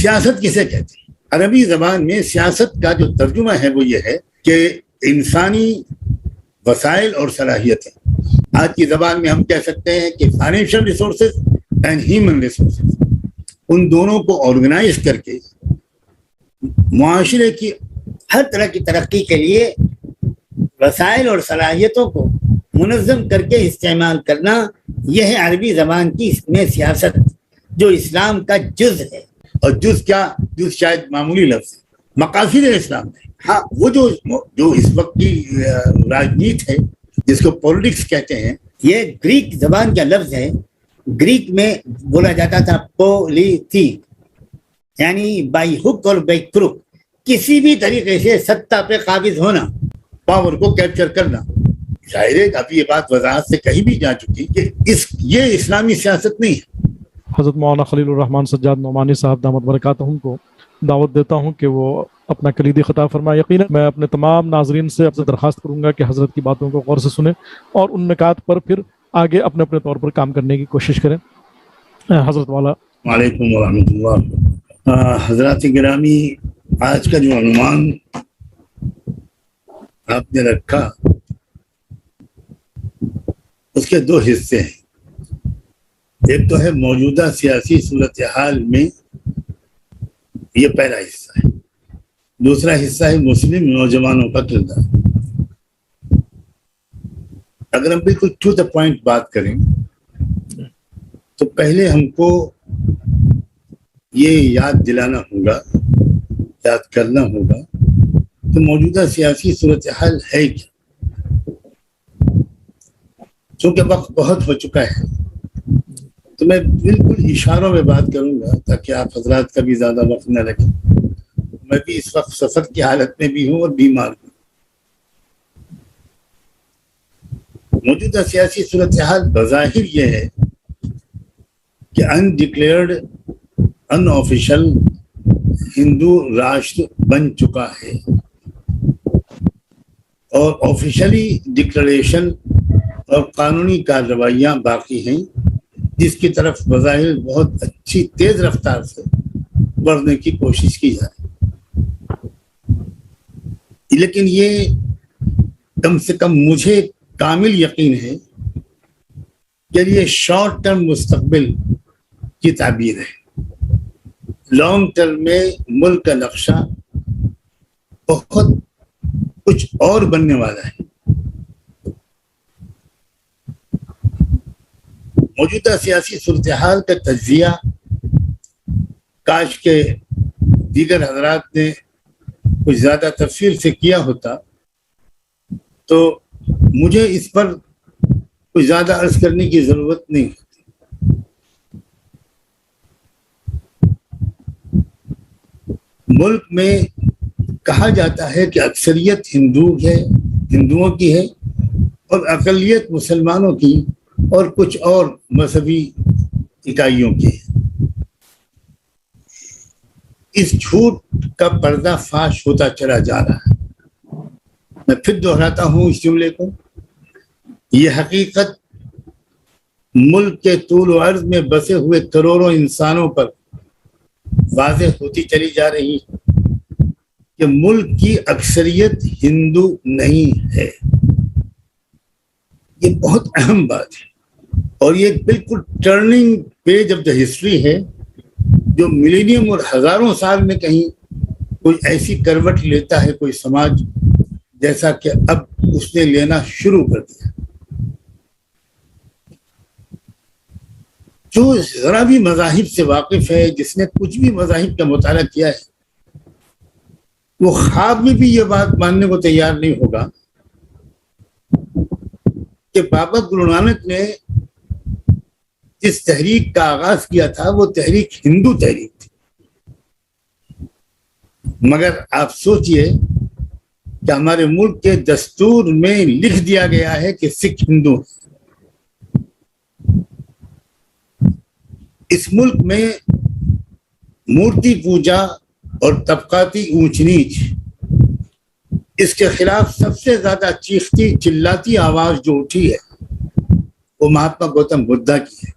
سیاست کسے کہتے ہیں؟ عربی زبان میں سیاست کا جو ترجمہ ہے وہ یہ ہے کہ انسانی وسائل اور صلاحیتیں. آج کی زبان میں ہم کہہ سکتے ہیں کہ financial resources and human resources, ان دونوں کو آرگنائز کر کے معاشرے کی ہر طرح کی ترقی کے لیے وسائل اور صلاحیتوں کو منظم کر کے استعمال کرنا، یہ ہے عربی زبان کی اس میں سیاست، جو اسلام کا جز ہے. اور جز کیا؟ جز شاید معمولی لفظ ہے. مقاصد اسلام ہے. ہاں، وہ جو اس وقت کی راجنیت ہے جس کو پولیٹکس کہتے ہیں، یہ گریک زبان کا لفظ ہے. گریک میں بولا جاتا تھا پولیتیک، یعنی بائی ہک اور بائی کروک، کسی بھی طریقے سے سطح پہ قابض ہونا، پاور کو کیپچر کرنا. ظاہر ہے اب یہ بات وضاحت سے کہیں بھی جا چکی کہ یہ اسلامی سیاست نہیں ہے. حضرت مولانا خلیل الرحمان سجاد نعمانی صاحب دامت برکاتہم کو دعوت دیتا ہوں کہ وہ اپنا کلیدی خطاب فرمائے. یقیناً میں اپنے تمام ناظرین سے درخواست کروں گا کہ حضرت کی باتوں کو غور سے سنیں اور ان نکات پر پھر آگے اپنے اپنے طور پر کام کرنے کی کوشش کریں. حضرت والا. وعلیکم ورحمۃ اللہ. حضرات گرامی، آج کا جو عنوان آپ نے رکھا اس کے دو حصے ہیں. ایک تو ہے موجودہ سیاسی صورتحال میں، یہ پہلا حصہ ہے. دوسرا حصہ ہے مسلم نوجوانوں کا کردار. اگر ہم بالکل ٹو دا پوائنٹ بات کریں تو پہلے ہم کو یہ یاد دلانا ہوگا، یاد کرنا ہوگا کہ موجودہ سیاسی صورتحال ہے کیا. چونکہ وقت بہت ہو چکا ہے تو میں بالکل اشاروں میں بات کروں گا تاکہ آپ حضرات کا بھی زیادہ وقت نہ لگے. میں بھی اس وقت سفر کی حالت میں بھی ہوں اور بیمار ہوں. موجودہ سیاسی صورتحال بظاہر یہ ہے کہ انڈکلیئرڈ ان آفیشل ہندو راشٹر بن چکا ہے اور آفیشلی ڈکلریشن اور قانونی کارروائیاں باقی ہیں، جس کی طرف بظاہر بہت اچھی تیز رفتار سے بڑھنے کی کوشش کی جائے. لیکن یہ کم سے کم مجھے کامل یقین ہے کہ یہ شارٹ ٹرم مستقبل کی تعبیر ہے. لانگ ٹرم میں ملک کا نقشہ بہت کچھ اور بننے والا ہے. موجودہ سیاسی صورتحال کا تجزیہ کاش کے دیگر حضرات نے کچھ زیادہ تفصیل سے کیا ہوتا تو مجھے اس پر کچھ زیادہ عرض کرنے کی ضرورت نہیں ہوتی. ملک میں کہا جاتا ہے کہ اکثریت ہندوؤں کی ہے اور اقلیت مسلمانوں کی اور کچھ اور مذہبی اکائیوں کی. اس جھوٹ کا پردہ فاش ہوتا چلا جا رہا ہے. میں پھر دہراتا ہوں اس جملے کو، یہ حقیقت ملک کے طول و عرض میں بسے ہوئے کروڑوں انسانوں پر واضح ہوتی چلی جا رہی ہے کہ ملک کی اکثریت ہندو نہیں ہے. یہ بہت اہم بات ہے اور یہ بالکل turning page of the history ہے جو ملینیم اور ہزاروں سال میں کہیں کوئی ایسی کروٹ لیتا ہے کوئی سماج، جیسا کہ اب اس نے لینا شروع کر دیا. جو ذرا بھی مذاہب سے واقف ہے، جس نے کچھ بھی مذاہب کا مطالعہ کیا ہے، وہ خواب میں بھی یہ بات ماننے کو تیار نہیں ہوگا کہ بابا گرو نانک نے جس تحریک کا آغاز کیا تھا وہ تحریک ہندو تحریک تھی. مگر آپ سوچئے کہ ہمارے ملک کے دستور میں لکھ دیا گیا ہے کہ سکھ ہندو ہیں. اس ملک میں مورتی پوجا اور طبقاتی اونچ نیچ، اس کے خلاف سب سے زیادہ چیختی چلاتی آواز جو اٹھی ہے وہ مہاتما گوتم بدھا کی ہے.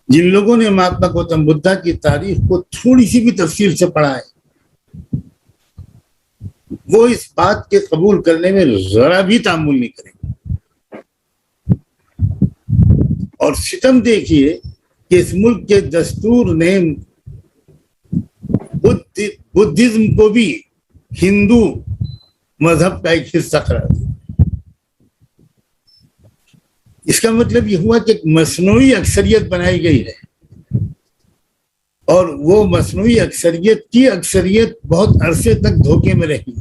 جن لوگوں نے مہاتما گوتم بدھا کی تاریخ کو تھوڑی سی بھی تفصیل سے پڑھا ہے وہ اس بات کے قبول کرنے میں ذرا بھی تعامل نہیں کریں گے. اور ستم دیکھیے کہ اس ملک کے دستور نے بدھزم کو بھی ہندو مذہب کا ایک حصہ قرار دیا. اس کا مطلب یہ ہوا کہ ایک مصنوعی اکثریت بنائی گئی ہے اور وہ مصنوعی اکثریت بہت عرصے تک دھوکے میں رہی.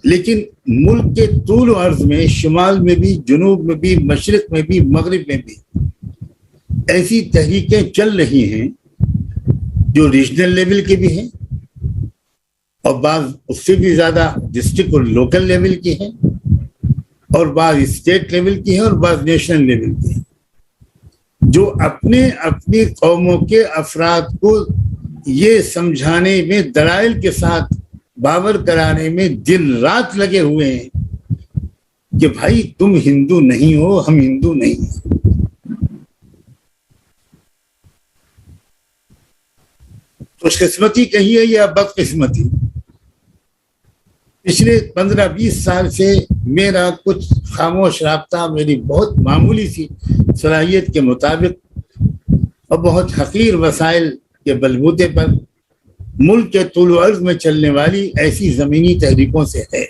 لیکن ملک کے طول و عرض میں شمال میں بھی، جنوب میں بھی، مشرق میں بھی، مغرب میں بھی ایسی تحریکیں چل رہی ہیں جو ریجنل لیول کی بھی ہیں اور بعض اس سے بھی زیادہ ڈسٹرکٹ اور لوکل لیول کی ہیں اور بعض اسٹیٹ لیول کی ہیں اور بعض نیشنل لیول کی ہیں، جو اپنی قوموں کے افراد کو یہ سمجھانے میں دلائل کے ساتھ باور کرانے میں دن رات لگے ہوئے ہیں کہ بھائی تم ہندو نہیں ہو، ہم ہندو نہیں ہیں. خوش قسمتی کہیے یا بدقسمتی، پچھلے 15-20 سال سے میرا کچھ خاموش رابطہ میری بہت معمولی سی صلاحیت کے مطابق اور بہت حقیر وسائل کے بلبوتے پر ملک کے طول و عرض میں چلنے والی ایسی زمینی تحریکوں سے ہے.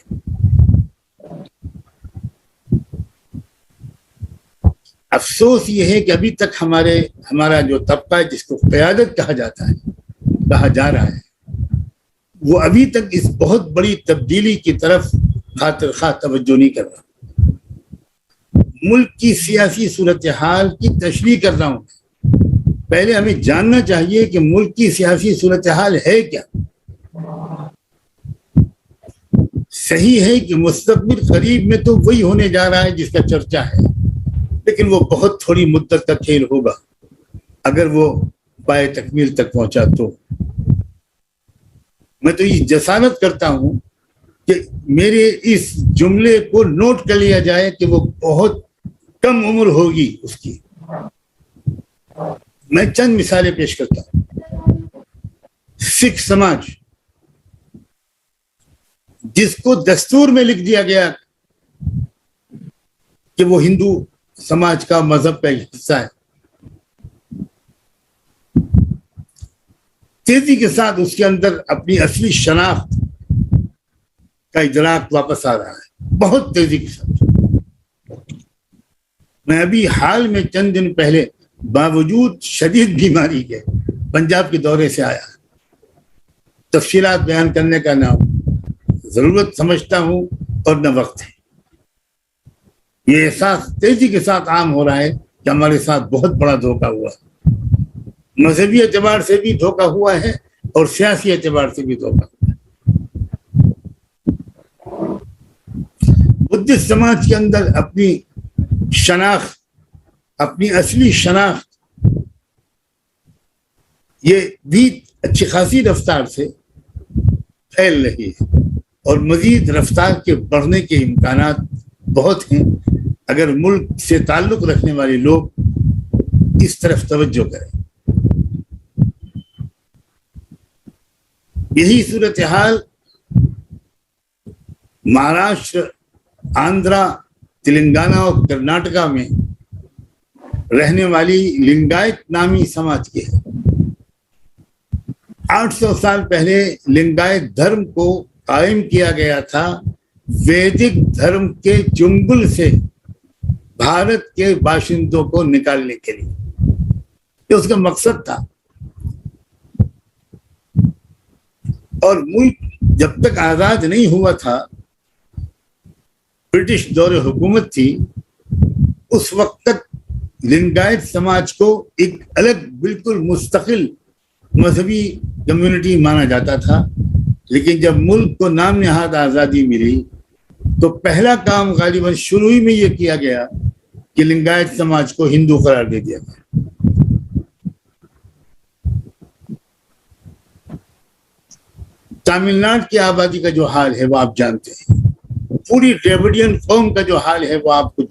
افسوس یہ ہے کہ ابھی تک ہمارا جو طبقہ ہے جس کو قیادت کہا جا رہا ہے وہ ابھی تک اس بہت بڑی تبدیلی کی طرف خاطر خواہ توجہ نہیں کر رہا. ملک کی سیاسی صورتحال کی تشریح کر رہا ہوں. پہلے ہمیں جاننا چاہیے کہ ملک کی سیاسی صورتحال ہے کیا. صحیح ہے کہ مستقبل قریب میں تو وہی ہونے جا رہا ہے جس کا چرچا ہے، لیکن وہ بہت تھوڑی مدت کا کھیل ہوگا اگر وہ پائے تکمیل تک پہنچا تو. میں تو یہ جسارت کرتا ہوں کہ میرے اس جملے کو نوٹ کر لیا جائے کہ وہ بہت کم عمر ہوگی اس کی. میں چند مثالیں پیش کرتا ہوں. سکھ سماج جس کو دستور میں لکھ دیا گیا کہ وہ ہندو سماج کا مذہب کا حصہ ہے، تیزی کے ساتھ اس کے اندر اپنی اصلی شناخت کا ادراک واپس آ رہا ہے بہت تیزی کے ساتھ. میں ابھی حال میں چند دن پہلے باوجود شدید بیماری کے پنجاب کے دورے سے آیا. تفصیلات بیان کرنے کا نہ ضرورت سمجھتا ہوں اور نہ وقت ہے. یہ احساس تیزی کے ساتھ عام ہو رہا ہے کہ ہمارے ساتھ بہت بڑا دھوکہ ہوا ہے. مذہبی اعتبار سے بھی دھوکہ ہوا ہے اور سیاسی اعتبار سے بھی دھوکہ ہوا ہے. بدھسٹ سماج کے اندر اپنی شناخت، اپنی اصلی شناخت یہ بھی اچھی خاصی رفتار سے پھیل رہی ہے اور مزید رفتار کے بڑھنے کے امکانات بہت ہیں اگر ملک سے تعلق رکھنے والے لوگ اس طرف توجہ کریں. یہی صورتحال مہاراشٹر، آندھرا، تلنگانہ اور کرناٹکا میں رہنے والی لنگایت نامی سماج کی ہے. 800 سال پہلے لنگایت دھرم کو قائم کیا گیا تھا ویدک دھرم کے چنگل سے بھارت کے باشندوں کو نکالنے کے لیے. یہ اس کا مقصد تھا. اور ملک جب تک آزاد نہیں ہوا تھا، برٹش دور حکومت تھی، اس وقت تک لنگایت سماج کو ایک الگ بالکل مستقل مذہبی کمیونٹی مانا جاتا تھا. لیکن جب ملک کو نام نہاد آزادی ملی تو پہلا کام غالباً شروع ہی میں یہ کیا گیا کہ لنگایت سماج کو ہندو قرار دے دیا گیا. تامل ناڈو کی آبادی کا جو حال ہے وہ آپ جانتے ہیں. پوری ڈریوڈین قوم کا جو حال ہے وہ آپ کو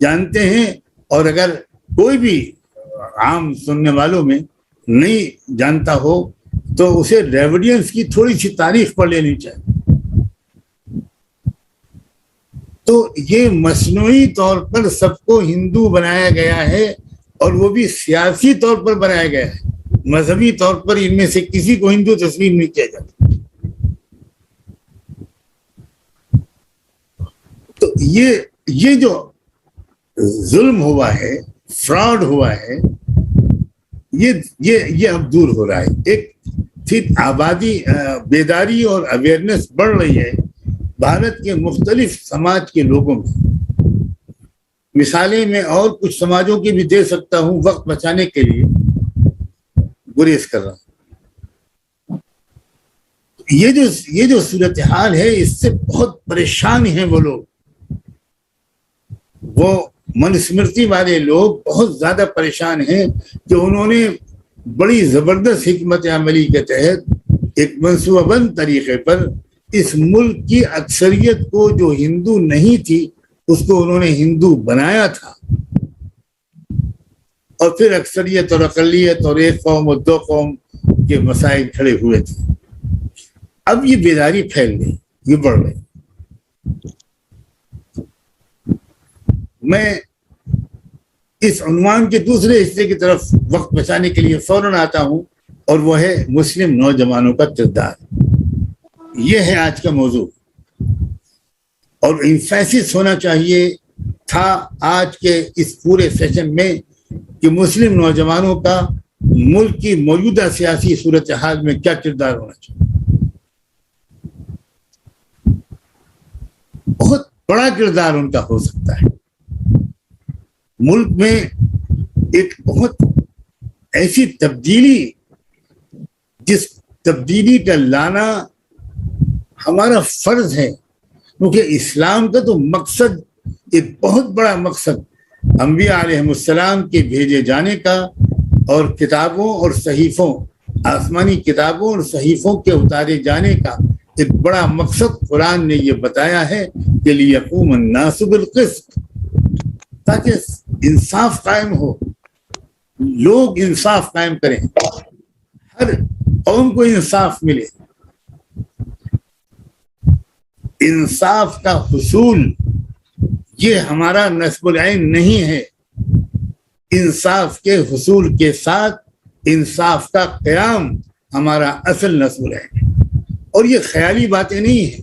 جانتے ہیں. اور اگر کوئی بھی عام سننے والوں میں نہیں جانتا ہو تو اسے ڈریوڈینس کی تھوڑی سی تاریخ پڑھ لینی چاہیے. تو یہ مصنوعی طور پر سب کو ہندو بنایا گیا ہے اور وہ بھی سیاسی طور پر بنایا گیا ہے. مذہبی طور پر ان میں سے کسی کو ہندو تسلیم نہیں کیا جاتا. تو یہ جو ظلم ہوا ہے, فراڈ ہوا ہے, یہ اب دور ہو رہا ہے. ایک پھر آبادی, بیداری اور اویئرنیس بڑھ رہی ہے بھارت کے مختلف سماج کے لوگوں میں. مثالیں میں اور کچھ سماجوں کی بھی دے سکتا ہوں, وقت بچانے کے لیے گریز کر رہا ہوں. یہ جو صورتحال ہے اس سے بہت پریشان ہیں وہ لوگ. وہ منسمرتی والے لوگ بہت زیادہ پریشان ہیں کہ انہوں نے بڑی زبردست حکمت عملی کے تحت ایک منصوبہ بند طریقے پر اس ملک کی اکثریت کو جو ہندو نہیں تھی اس کو انہوں نے ہندو بنایا تھا, اور پھر اکثریت اور اقلیت اور ایک قوم اور دو قوم کے مسائل کھڑے ہوئے تھے. اب یہ بیداری پھیل گئی, یہ بڑھ گئی. میں اس عنوان کے دوسرے حصے کی طرف وقت بچانے کے لیے فوراً آتا ہوں, اور وہ ہے مسلم نوجوانوں کا کردار. یہ ہے آج کا موضوع, اور ایمفیسس ہونا چاہیے تھا آج کے اس پورے سیشن میں کہ مسلم نوجوانوں کا ملک کی موجودہ سیاسی صورتحال میں کیا کردار ہونا چاہیے. بہت بڑا کردار ان کا ہو سکتا ہے. ملک میں ایک بہت ایسی تبدیلی, جس تبدیلی کا لانا ہمارا فرض ہے, کیونکہ اسلام کا تو مقصد, ایک بہت بڑا مقصد انبیاء علیہ السلام کے بھیجے جانے کا اور کتابوں اور صحیفوں, آسمانی کتابوں اور صحیفوں کے اتارے جانے کا ایک بڑا مقصد قرآن نے یہ بتایا ہے کہ لیقوم الناس بالقسط, تاکہ انصاف قائم ہو, لوگ انصاف قائم کریں, ہر قوم کو انصاف ملے. انصاف کا حصول یہ ہمارا نصب العین نہیں ہے. انصاف کے حصول کے ساتھ انصاف کا قیام ہمارا اصل نصب العین ہے, اور یہ خیالی باتیں نہیں ہیں,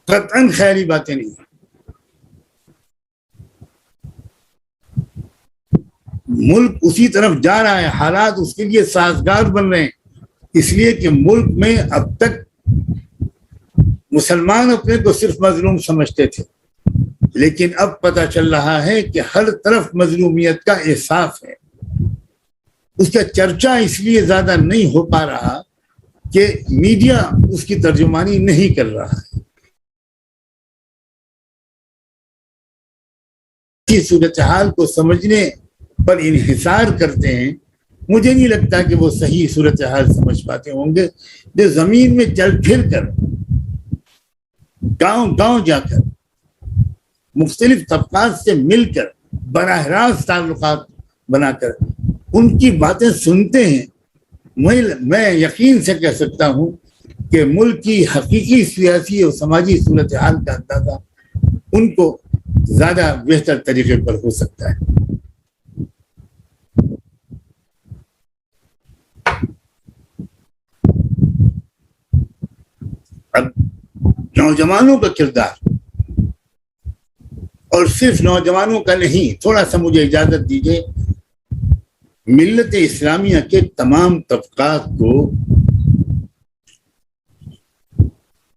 قطعاً خیالی باتیں نہیں ہیں. ملک اسی طرف جا رہا ہے, حالات اس کے لیے سازگار بن رہے ہیں, اس لیے کہ ملک میں اب تک مسلمان اپنے کو صرف مظلوم سمجھتے تھے, لیکن اب پتہ چل رہا ہے کہ ہر طرف مظلومیت کا احساس ہے. اس کا چرچا اس لیے زیادہ نہیں ہو پا رہا کہ میڈیا اس کی ترجمانی نہیں کر رہا ہے. اس صورتحال کو سمجھنے پر انحصار کرتے ہیں. مجھے نہیں لگتا کہ وہ صحیح صورتحال سمجھ پاتے ہوں گے. جو زمین میں چل پھر کر, گاؤں گاؤں جا کر, مختلف طبقات سے مل کر, براہ راست تعلقات بنا کر ان کی باتیں سنتے ہیں, میں یقین سے کہہ سکتا ہوں کہ ملک کی حقیقی سیاسی اور سماجی صورتحال کا اندازہ ان کو زیادہ بہتر طریقے پر ہو سکتا ہے. اب نوجوانوں کا کردار, اور صرف نوجوانوں کا نہیں, تھوڑا سا مجھے اجازت دیجیے, ملت اسلامیہ کے تمام طبقات کو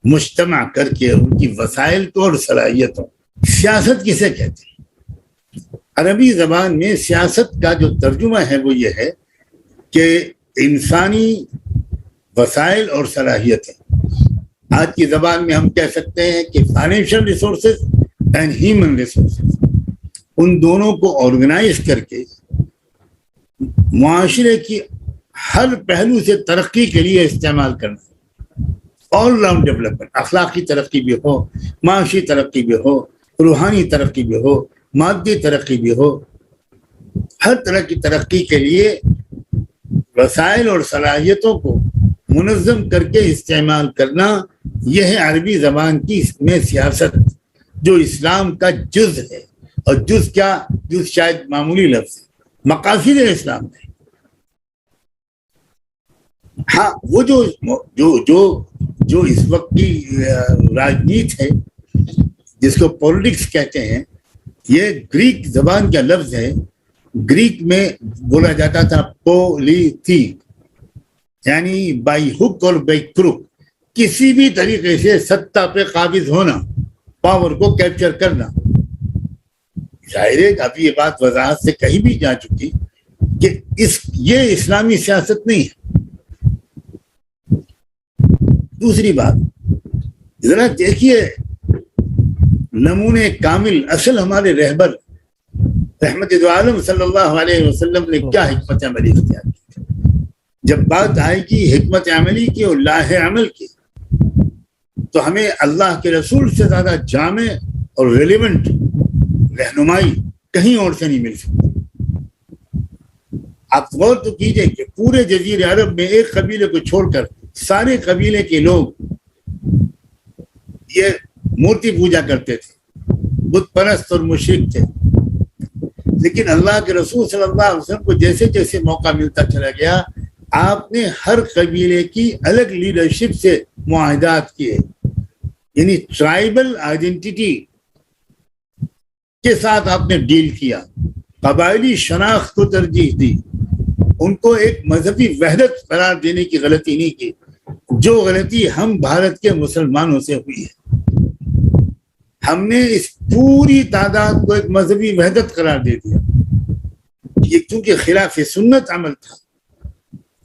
مجتمع کر کے ان کی وسائل کو اور صلاحیتوں, سیاست کسے کہتے ہیں؟ عربی زبان میں سیاست کا جو ترجمہ ہے وہ یہ ہے کہ انسانی وسائل اور صلاحیتیں. آج کی زبان میں ہم کہہ سکتے ہیں کہ financial resources and human resources, ان دونوں کو آرگنائز کر کے معاشرے کی ہر پہلو سے ترقی کے لیے استعمال کرنا. آل راؤنڈ ڈیولپمنٹ, اخلاقی ترقی بھی ہو, معاشی ترقی بھی ہو, روحانی ترقی بھی ہو, مادی ترقی بھی ہو, ہر طرح کی ترقی کے لیے وسائل اور صلاحیتوں کو منظم کر کے استعمال کرنا، یہ ہے عربی زبان کی اس میں سیاست، جو اسلام کا جز ہے۔ اور جز کیا؟ جز شاید معمولی لفظ ہے، مقاصد اسلام ہے۔ ہاں، وہ جو جو جو جو اس وقت کی راجنیت ہے، جس کو پولیٹکس کہتے ہیں، یہ گریک زبان کا لفظ ہے۔ گریک میں بولا جاتا تھا پولیتی، یعنی بائی ہک اور بائی کروک، کسی بھی طریقے سے سطح پہ قابض ہونا، پاور کو کیپچر کرنا۔ ظاہر ہے ابھی یہ بات وضاحت سے کہیں بھی جا چکی کہ یہ اسلامی سیاست نہیں ہے۔ دوسری بات، ذرا دیکھیے نمونے کامل اصل ہمارے رہبر رحمت دو عالم صلی اللہ علیہ وسلم نے کیا حکمت عملی اختیار کی۔ جب بات آئے گی حکمت عملی کی اور لاہ عمل کی، تو ہمیں اللہ کے رسول سے زیادہ جامع اور ریلیونٹ رہنمائی کہیں اور سے نہیں مل سکتی۔ آپ غور تو کیجئے کہ پورے جزیرے عرب میں ایک قبیلے کو چھوڑ کر سارے قبیلے کے لوگ یہ مورتی پوجا کرتے تھے، بت پرست اور مشرک تھے۔ لیکن اللہ کے رسول صلی اللہ علیہ وسلم کو جیسے جیسے موقع ملتا چلا گیا، آپ نے ہر قبیلے کی الگ لیڈرشپ سے معاہدات کیے، یعنی ٹرائبل آئیڈینٹی کے ساتھ آپ نے ڈیل کیا، قبائلی شناخت کو ترجیح دی، ان کو ایک مذہبی وحدت قرار دینے کی غلطی نہیں کی، جو غلطی ہم بھارت کے مسلمانوں سے ہوئی ہے۔ ہم نے اس پوری تعداد کو ایک مذہبی وحدت قرار دے دیا۔ یہ چونکہ خلاف سنت عمل تھا،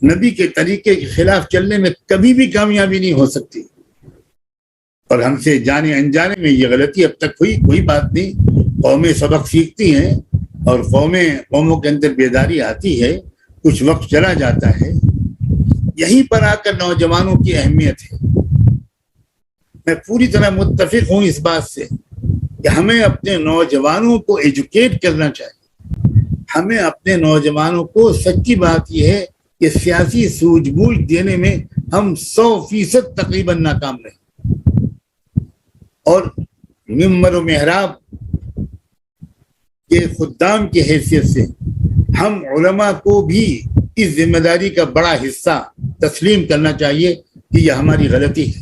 نبی کے طریقے کے خلاف چلنے میں کبھی بھی کامیابی نہیں ہو سکتی، اور ہم سے جانے انجانے میں یہ غلطی اب تک ہوئی، کوئی بات نہیں، قومیں سبق سیکھتی ہیں اور قوموں کے اندر بیداری آتی ہے، کچھ وقت چلا جاتا ہے۔ یہیں پر آ کر نوجوانوں کی اہمیت ہے۔ میں پوری طرح متفق ہوں اس بات سے کہ ہمیں اپنے نوجوانوں کو ایجوکیٹ کرنا چاہیے۔ ہمیں اپنے نوجوانوں کو، سچی بات یہ ہے کہ سیاسی سوجھ بوجھ دینے میں ہم 100% تقریباً ناکام رہے، اور ممبر و محراب کے خدام کی حیثیت سے ہم علماء کو بھی اس ذمہ داری کا بڑا حصہ تسلیم کرنا چاہیے کہ یہ ہماری غلطی ہے۔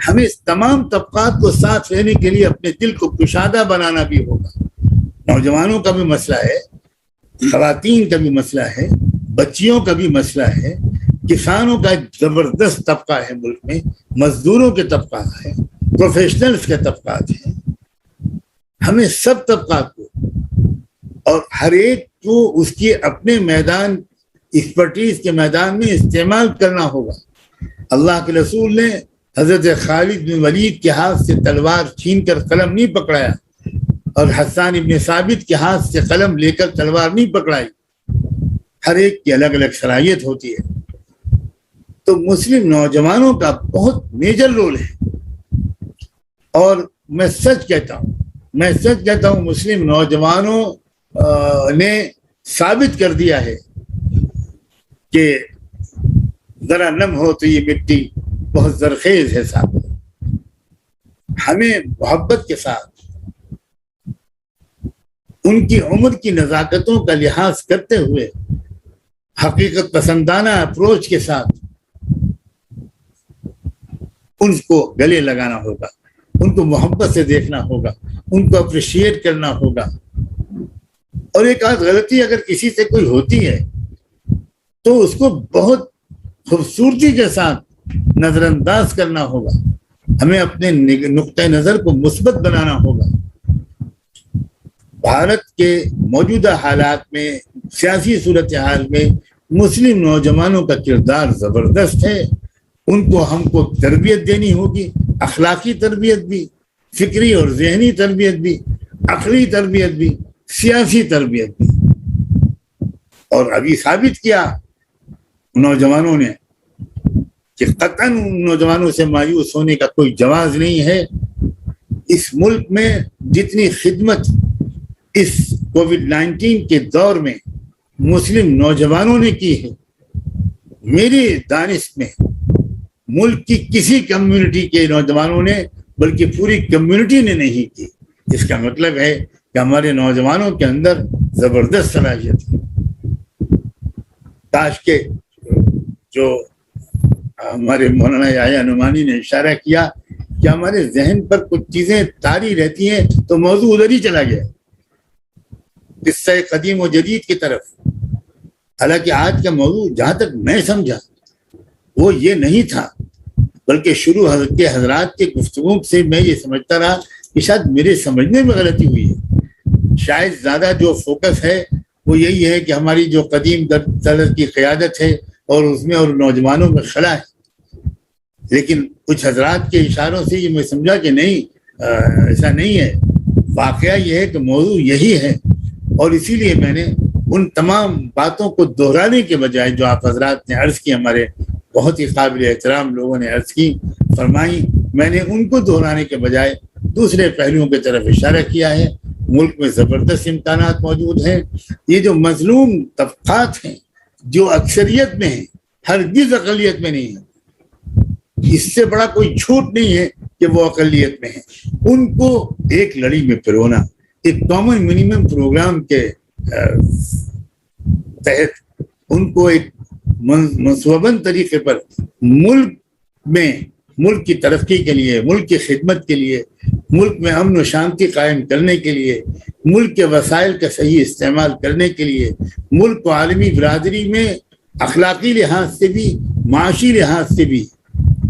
ہمیں اس تمام طبقات کو ساتھ رہنے کے لیے اپنے دل کو کشادہ بنانا بھی ہوگا۔ نوجوانوں کا بھی مسئلہ ہے، خواتین کا بھی مسئلہ ہے، بچیوں کا بھی مسئلہ ہے، کسانوں کا ایک زبردست طبقہ ہے ملک میں، مزدوروں کے طبقہ ہے، پروفیشنلز کے طبقات ہیں۔ ہمیں سب طبقات کو اور ہر ایک کو اس کے اپنے میدان، ایکسپرٹیز کے میدان میں استعمال کرنا ہوگا۔ اللہ کے رسول نے حضرت خالد بن ولید کے ہاتھ سے تلوار چھین کر قلم نہیں پکڑایا، اور حسان ابن ثابت کے ہاتھ سے قلم لے کر تلوار نہیں پکڑائی۔ ہر ایک کی الگ الگ صلاحیت ہوتی ہے۔ تو مسلم نوجوانوں کا بہت میجر رول ہے، اور میں سچ کہتا ہوں مسلم نوجوانوں نے ثابت کر دیا ہے کہ ذرا نم ہو تو یہ مٹی بہت زرخیز ہے صاحب۔ ہمیں محبت کے ساتھ، ان کی عمر کی نزاکتوں کا لحاظ کرتے ہوئے، حقیقت پسندانہ اپروچ کے ساتھ ان کو گلے لگانا ہوگا، ان کو محبت سے دیکھنا ہوگا، ان کو اپریشیٹ کرنا ہوگا۔ اور ایک آدھ غلطی اگر کسی سے کوئی ہوتی ہے تو اس کو بہت خوبصورتی کے ساتھ نظر انداز کرنا ہوگا۔ ہمیں اپنے نقطۂ نظر کو مثبت بنانا ہوگا۔ بھارت کے موجودہ حالات میں، سیاسی صورتحال میں مسلم نوجوانوں کا کردار زبردست ہے۔ ان کو ہم کو تربیت دینی ہوگی، اخلاقی تربیت بھی، فکری اور ذہنی تربیت بھی، عقلی تربیت بھی، سیاسی تربیت بھی۔ اور ابھی ثابت کیا نوجوانوں نے کہ قطعاً نوجوانوں سے مایوس ہونے کا کوئی جواز نہیں ہے۔ اس ملک میں جتنی خدمت اس کووڈ-19 کے دور میں مسلم نوجوانوں نے کی ہے، میری دانش میں ملک کی کسی کمیونٹی کے نوجوانوں نے بلکہ پوری کمیونٹی نے نہیں کی۔ اس کا مطلب ہے کہ ہمارے نوجوانوں کے اندر زبردست صلاحیت ہے۔ کاش کہ جو ہمارے مولانا یحییٰ نعمانی نے اشارہ کیا کہ ہمارے ذہن پر کچھ چیزیں طاری رہتی ہیں تو موضوع ادھر ہی چلا گیا، قصہ قدیم و جدید کی طرف۔ حالانکہ آج کا موضوع جہاں تک میں سمجھا وہ یہ نہیں تھا، بلکہ شروع کے حضرات کے گفتگو سے میں یہ سمجھتا رہا کہ شاید میرے سمجھنے میں غلطی ہوئی ہے۔ شاید زیادہ جو فوکس ہے وہ یہی ہے کہ ہماری جو قدیم طرز کی قیادت ہے اور اس میں اور نوجوانوں میں خلا ہے، لیکن کچھ حضرات کے اشاروں سے یہ میں سمجھا کہ نہیں، ایسا نہیں ہے۔ واقعہ یہ ہے کہ موضوع یہی ہے، اور اسی لیے میں نے ان تمام باتوں کو دہرانے کے بجائے جو آپ حضرات نے عرض کی، ہمارے بہت ہی قابل احترام لوگوں نے عرض کی فرمائی، میں نے ان کو دہرانے کے بجائے دوسرے پہلوؤں کی طرف اشارہ کیا ہے۔ ملک میں زبردست امکانات موجود ہیں۔ یہ جو مظلوم طبقات ہیں جو اکثریت میں ہیں، ہرگز اقلیت میں نہیں ہیں، اس سے بڑا کوئی جھوٹ نہیں ہے کہ وہ اقلیت میں ہیں، ان کو ایک لڑی میں پرونا، ایک کامن منیمم پروگرام کے تحت ان کو ایک منصوباً طریقے پر ملک کی ترقی کے لیے، ملک کی خدمت کے لیے، ملک میں امن و شانتی قائم کرنے کے لیے، ملک کے وسائل کا صحیح استعمال کرنے کے لیے، ملک کو عالمی برادری میں اخلاقی لحاظ سے بھی، معاشی لحاظ سے بھی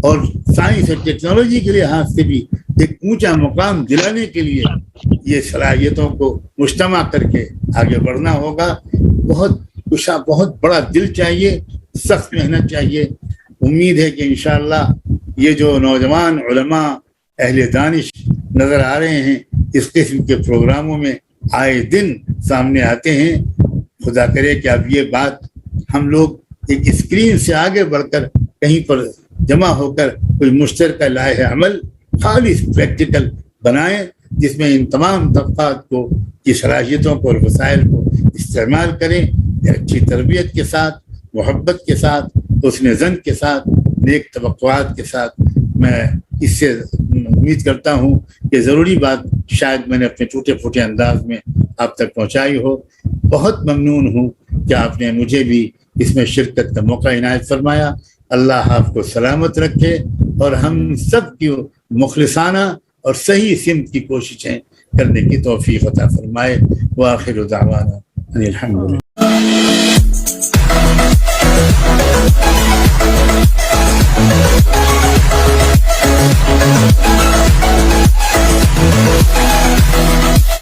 اور سائنس اور ٹیکنالوجی کے لحاظ سے بھی ایک اونچا مقام دلانے کے لیے یہ صلاحیتوں کو مجتمع کر کے آگے بڑھنا ہوگا۔ بہت بڑا دل چاہیے، سخت محنت چاہیے۔ امید ہے کہ انشاءاللہ یہ جو نوجوان علماء اہل دانش نظر آ رہے ہیں اس قسم کے پروگراموں میں آئے دن سامنے آتے ہیں، خدا کرے کہ اب یہ بات ہم لوگ ایک اسکرین سے آگے بڑھ کر کہیں پر جمع ہو کر کوئی مشترکہ لائحہ عمل خالص پریکٹیکل بنائیں، جس میں ان تمام طبقات کی صلاحیتوں کو اور وسائل کو استعمال کریں، اچھی تربیت کے ساتھ، محبت کے ساتھ، حسن ظن کے ساتھ، نیک توقعات کے ساتھ۔ میں اس سے امید کرتا ہوں کہ ضروری بات شاید میں نے اپنے ٹوٹے پھوٹے انداز میں آپ تک پہنچائی ہو۔ بہت ممنون ہوں کہ آپ نے مجھے بھی اس میں شرکت کا موقع عنایت فرمایا۔ اللہ آپ کو سلامت رکھے اور ہم سب کی مخلصانہ اور صحیح سمت کی کوششیں کرنے کی توفیق عطا فرمائے۔ وآخر دعوانا ان الحمد للہ۔